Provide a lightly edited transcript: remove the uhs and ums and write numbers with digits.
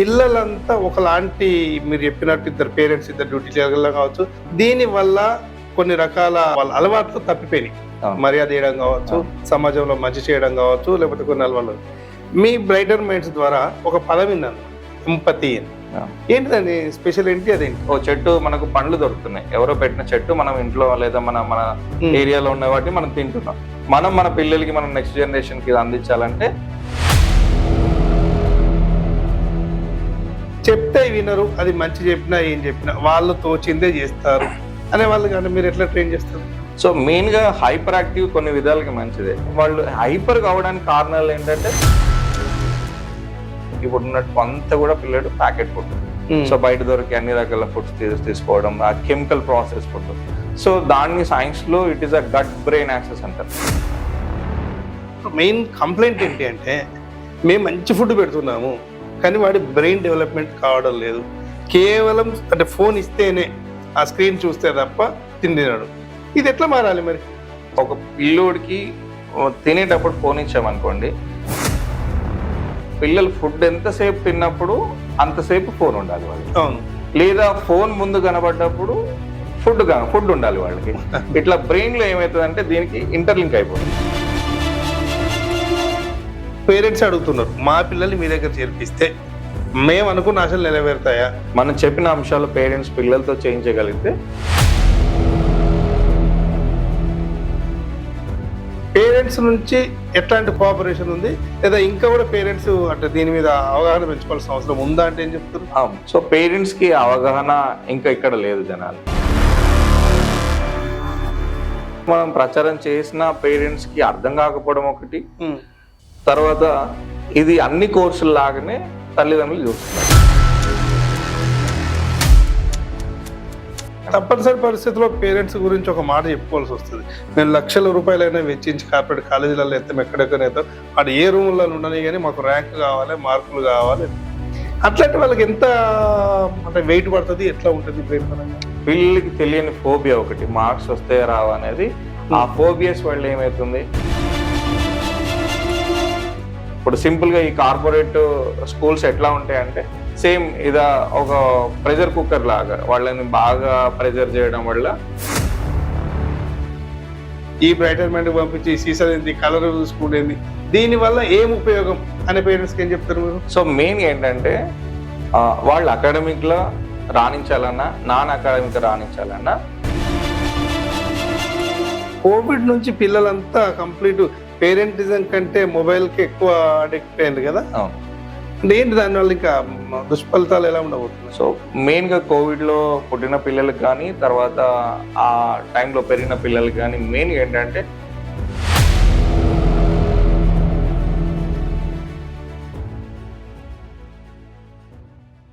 పిల్లలంతా ఒకలాంటి మీరు చెప్పినట్టు ఇద్దరు పేరెంట్స్ ఇద్దరు డ్యూటీ చేయగల కావచ్చు. దీనివల్ల కొన్ని రకాల వాళ్ళ అలవాట్లు తప్పిపోయినాయి. మర్యాద చేయడం కావచ్చు, సమాజంలో మంచి చేయడం కావచ్చు, లేకపోతే కొన్ని అలవాట్లు. మీ బ్రైటర్ మైండ్స్ ద్వారా ఒక పదం విన్నాను, ఎంపతి. ఏంటిదండి స్పెషల్ ఏంటి? అదేంటి? ఓ చెట్టు మనకు పండ్లు దొరుకుతున్నాయి, ఎవరో పెట్టిన చెట్టు మనం ఇంట్లో లేదా మన ఏరియాలో ఉన్న వాటిని మనం తింటున్నాం. మనం మన పిల్లలకి మనం నెక్స్ట్ జనరేషన్ కి అందించాలంటే చెప్తే వినరు, అది మంచి చెప్పినా ఏం చెప్పినా వాళ్ళు తోచిందే చేస్తారు అనే వాళ్ళు. కానీ మీరు ఎట్లా ట్రైన్ చేస్తారు? సో మెయిన్ గా హైపర్ యాక్టివ్ కొన్ని విధాలుగా మంచిదే. వాళ్ళు హైపర్ కావడానికి కారణాలు ఏంటంటే ఇప్పుడు ఉన్నట్టు అంతా కూడా పిల్లడు ప్యాకెట్ ఫుడ్, సో బయట దొరికి అన్ని రకాల ఫుడ్స్ తీసుకోవడం, ఆ కెమికల్ ప్రాసెస్ ఫుడ్. సో దాన్ని సైన్స్ లో it is a gut brain axis అంటారు. మెయిన్ కంప్లైంట్ ఏంటి అంటే మేము మంచి ఫుడ్ పెడుతున్నాము కానీ వాడి బ్రెయిన్ డెవలప్మెంట్ కావడం లేదు. కేవలం అంటే ఫోన్ ఇస్తేనే ఆ స్క్రీన్ చూస్తే తప్ప తిండినాడు. ఇది ఎట్లా మారాలి మరి? ఒక పిల్లోడికి తినేటప్పుడు ఫోన్ ఇచ్చామనుకోండి, పిల్లలు ఫుడ్ ఎంతసేపు తిన్నప్పుడు అంతసేపు ఫోన్ ఉండాలి వాళ్ళకి. అవును. లేదా ఫోన్ ముందు కనబడ్డప్పుడు ఫుడ్ ఉండాలి వాళ్ళకి. ఇట్లా బ్రెయిన్ లో ఏమవుతుందంటే దీనికి ఇంటర్లింక్ అయిపోతుంది. పేరెంట్స్ అడుగుతున్నారు, మా పిల్లల్ని మీ దగ్గర చేర్పిస్తే మేము అనుకున్న ఆశలు నెరవేరుతాయా? మనం చెప్పిన అంశాలు పేరెంట్స్ పిల్లలతో చేయించగలిగితే. పేరెంట్స్ నుంచి ఎట్లాంటి కోఆపరేషన్ ఉంది, లేదా ఇంకా కూడా పేరెంట్స్ అంటే దీని మీద అవగాహన పెంచుకోవాల్సిన అవసరం ఉందా అంటే ఏం చెప్తారు? సో పేరెంట్స్ కి అవగాహన ఇంకా ఇక్కడ లేదు జనాలు. మనం ప్రచారం చేసిన పేరెంట్స్ కి అర్థం కాకపోవడం ఒకటి, తర్వాత ఇది అన్ని కోర్సులు లాగానే తల్లిదండ్రులు చూస్తున్నారు. తప్పనిసరి పరిస్థితుల్లో పేరెంట్స్ గురించి ఒక మాట చెప్పుకోవాల్సి వస్తుంది. నేను లక్షల రూపాయలైనా వెచ్చించి కార్పొరేట్ కాలేజీలలో ఎత్తాం, ఎక్కడెక్కడైతే వాడు ఏ రూమ్లో ఉండని కానీ మాకు ర్యాంక్ కావాలి, మార్కులు కావాలి. అట్లాంటి వాళ్ళకి ఎంత అంటే వెయిట్ పడుతుంది, ఎట్లా ఉంటుంది బ్రెయిన్ పరంగా? పిల్లలకి తెలియని ఫోబియా ఒకటి, మార్క్స్ వస్తే రావు అనేది. ఆ ఫోబియాస్ వల్ల ఏమవుతుంది, ఇప్పుడు సింపుల్ గా ఈ కార్పొరేట్ స్కూల్స్ ఎట్లా ఉంటాయంటే సేమ్ ఇదా ఒక ప్రెషర్ కుక్కర్ లాగా వాళ్ళని బాగా ప్రెషర్ చేయడం వల్ల ఈ బ్రైటర్ మైండ్ పంపించి సీసర్ ఏంది, కలర్ స్కూల్ ఏంది, దీని వల్ల ఏం ఉపయోగం అనే పేరెంట్స్కి ఏం చెప్తారు మీరు? సో మెయిన్ ఏంటంటే వాళ్ళు అకాడమిక్ లో రాణించాలన్నా, నాన్ అకాడమిక్ రాణించాలన్నా. కోవిడ్ నుంచి పిల్లలంతా కంప్లీట్ పేరెంటిజం కంటే మొబైల్కి ఎక్కువ అడిక్ట్ అయింది కదా. అంటే ఏంటి దానివల్ల ఇంకా దుష్ఫలితాలు ఎలా ఉండబోతున్నాయి? సో మెయిన్ గా కోవిడ్ లో పుట్టిన పిల్లలకు కానీ తర్వాత ఆ టైంలో పెరిగిన పిల్లలకి కానీ మెయిన్ ఏంటంటే